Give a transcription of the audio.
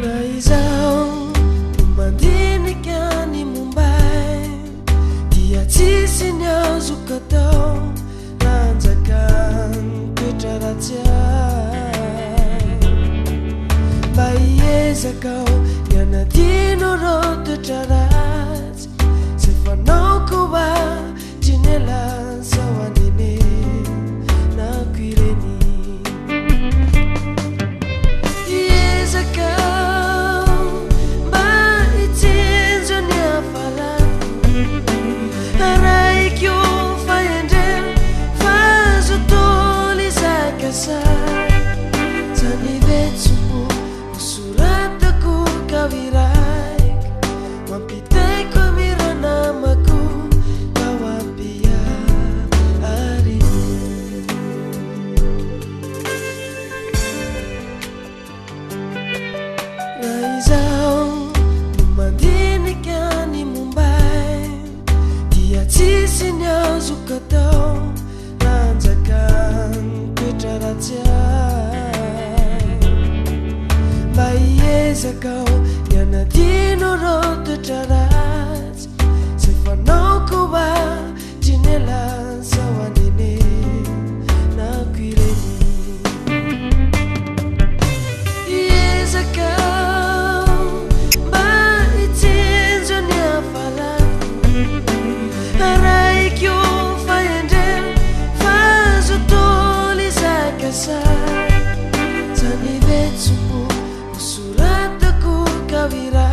Raizao mandinika ny Mumbai dia tsisy ny azoko atao nanjakany toetra ratsy mba hiezaka aho nianadino rô toetra ratsy zay fanaoko mba trinela zao anene nako ireny hiezaka mba hitsinjo ny hafarako araikio fahendreo fa zo toly zakasa zany vetsoko usuratako kaviraik mampitaiko miranamako kawapia arinu Raizao mandinika ny Mumbai dia tsisy ny azoko atao nanjakany toetra ratsy mba hiezaka aho nianadino rô toetra ratsy zay fanaoko mba trinela zao anene nako ireny hiezaka mba hitsinjo ny hafarako araikio fahendreo fa zo toly zakasa zany vetsoko usuratako kavira